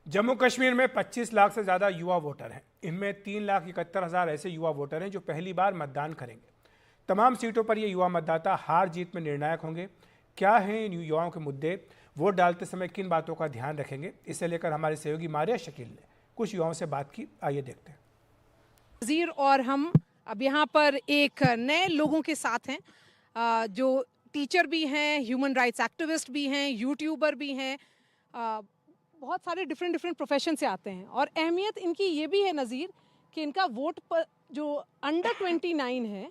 जम्मू कश्मीर में 25 लाख से ज़्यादा युवा वोटर हैं। इनमें 3,71,000 ऐसे युवा वोटर हैं जो पहली बार मतदान करेंगे। तमाम सीटों पर ये युवा मतदाता हार जीत में निर्णायक होंगे। क्या हैं इन युवाओं के मुद्दे, वोट डालते समय किन बातों का ध्यान रखेंगे, इसे लेकर हमारे सहयोगी मारिया शकील ने कुछ युवाओं से बात की। आइए देखते हैं। नज़ीर और हम अब यहाँ पर एक नए लोगों के साथ हैं जो टीचर भी हैं, ह्यूमन राइट्स एक्टिविस्ट भी हैं, यूट्यूबर भी हैं, बहुत सारे डिफरेंट प्रोफेशन से आते हैं। और अहमियत इनकी ये भी है नज़ीर कि इनका वोट पर जो अंडर 29 है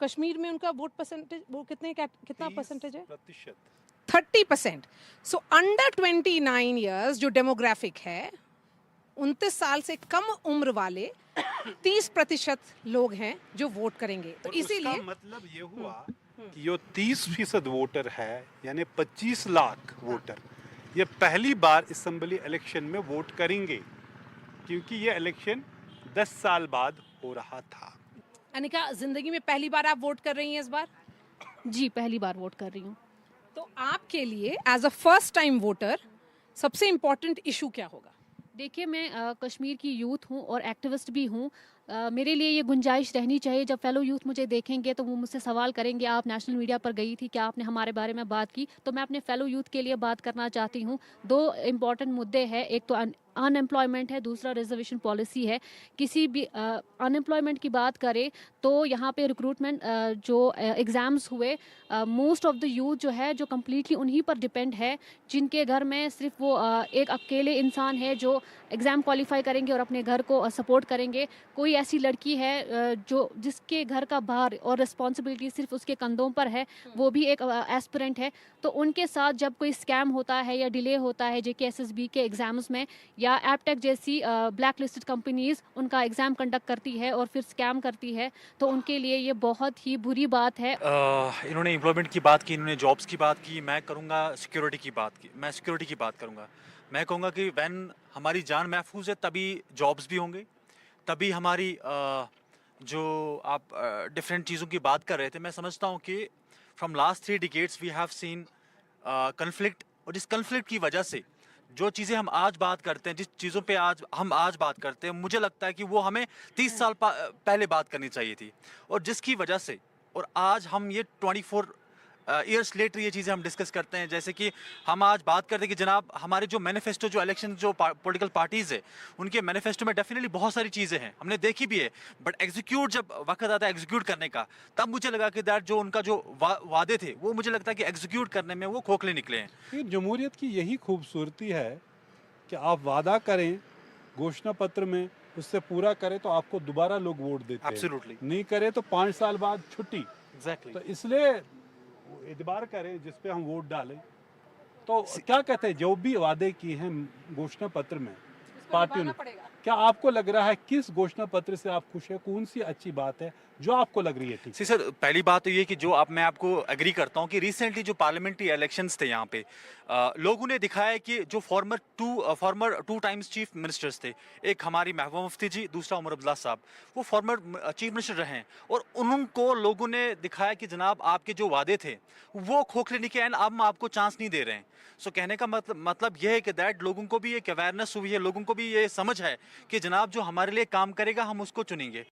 कश्मीर में, उनका वोट परसेंटेज वो कितना परसेंटेज है? 30%। सो अंडर 29 ईयर्स जो डेमोग्राफिक है, 29 साल से कम उम्र वाले 30% लोग हैं जो वोट करेंगे। तो इसीलिए मतलब ये हुआ कि जो 30% वोटर है, यानी 25 लाख वोटर, ये पहली बार असेंबली इलेक्शन में वोट करेंगे, क्योंकि ये इलेक्शन 10 साल बाद हो रहा था। अनिका, जिंदगी में पहली बार आप वोट कर रही हैं इस बार? जी, पहली बार वोट कर रही हूँ। तो आपके लिए as a first time voter सबसे इम्पोर्टेंट इशू क्या होगा? देखिए, मैं कश्मीर की यूथ हूँ और एक्टिविस्ट भी हूँ। मेरे लिए ये गुंजाइश रहनी चाहिए, जब फेलो यूथ मुझे देखेंगे तो वो मुझसे सवाल करेंगे, आप नेशनल मीडिया पर गई थी, क्या आपने हमारे बारे में बात की? तो मैं अपने फेलो यूथ के लिए बात करना चाहती हूँ। 2 इम्पॉर्टेंट मुद्दे हैं, एक तो अनएम्प्लॉयमेंट है, दूसरा रिजर्वेशन पॉलिसी है। किसी भी अनएम्प्लॉयमेंट की बात करें तो यहाँ पे रिक्रूटमेंट जो एग्ज़ाम्स हुए, मोस्ट ऑफ द यूथ जो है जो कम्प्लीटली उन्हीं पर डिपेंड है, जिनके घर में सिर्फ वो एक अकेले इंसान है जो एग्ज़ाम क्वालिफाई करेंगे और अपने घर को सपोर्ट करेंगे। कोई ऐसी लड़की है जो जिसके घर का भार और रिस्पॉन्सिबिलिटी सिर्फ उसके कंधों पर है, वो भी एक एस्पिरेंट है। तो उनके साथ जब कोई स्कैम होता है या डिले होता है JKSSB के एग्ज़ाम्स में, या एपटेक जैसी ब्लैक लिस्टेड कंपनीज उनका एग्ज़ाम कंडक्ट करती है और फिर स्कैम करती है, तो उनके लिए ये बहुत ही बुरी बात है। इन्होंने एम्प्लॉयमेंट की बात की, इन्होंने जॉब्स की बात की, मैं करूँगा सिक्योरिटी की बात की। मैं सिक्योरिटी की बात करूँगा। मैं कहूँगा कि व्हेन हमारी जान महफूज है तभी जॉब्स भी होंगे, तभी हमारी जो आप डिफरेंट चीज़ों की बात कर रहे थे, मैं समझता हूँ कि from last 3 decades we have seen conflict, और इस कन्फ्लिक्ट की वजह से जो चीज़ें हम आज बात करते हैं, जिस चीज़ों पे हम आज बात करते हैं, मुझे लगता है कि वो हमें 30 साल पहले बात करनी चाहिए थी। और जिसकी वजह से और आज हम ये 24 ईयर्स लेटर ये चीज़ें हम डिस्कस करते हैं। जैसे कि हम आज बात करते हैं कि जनाब हमारे जो मैनिफेस्टो, जो इलेक्शन, जो पॉलिटिकल पार्टीज़ है, उनके मैनिफेस्टो में डेफिनेटली बहुत सारी चीज़ें हैं, हमने देखी भी है, बट एग्जीक्यूट जब वक्त आता है एग्जीक्यूट करने का, तब मुझे लगा कि दैट जो उनका जो वादे थे, वो मुझे लगता है कि एग्जीक्यूट करने में वो खोखले निकले हैं। ये जमहूरियत की यही खूबसूरती है कि आप वादा करें घोषणा पत्र में, उससे पूरा करें तो आपको दोबारा लोग वोट देते हैं। Absolutely. नहीं करे तो 5 साल बाद छुट्टी। एग्जैक्टली। तो इसलिए इतबार करें जिस पे हम वोट डालें। तो क्या कहते हैं, जो भी वादे किए हैं घोषणा पत्र में पार्टियों ने, क्या आपको लग रहा है किस घोषणा पत्र से आप खुश है? कौन सी अच्छी बात है जो आपको लग रही है ठीक? सी सर, पहली बात तो ये कि जो अब मैं आपको एग्री करता हूँ कि रिसेंटली जो पार्लियामेंट्री इलेक्शंस थे यहाँ पे, लोगों ने दिखाया है कि जो फॉर्मर 2 टाइम्स चीफ मिनिस्टर्स थे, एक हमारी महबूबा मुफ्ती जी, दूसरा उमर अब्दुल्ला साहब, वो फॉर्मर चीफ मिनिस्टर रहे हैं, और उनको लोगों ने दिखाया कि जनाब आपके जो वादे थे वो खोखले निकले एंड अब हम आपको चांस नहीं दे रहे हैं। सो कहने का मतलब ये है कि दैट लोगों को भी एक अवेयरनेस हुई है, लोगों को भी ये समझ है कि जनाब जो हमारे लिए काम करेगा हम उसको चुनेंगे।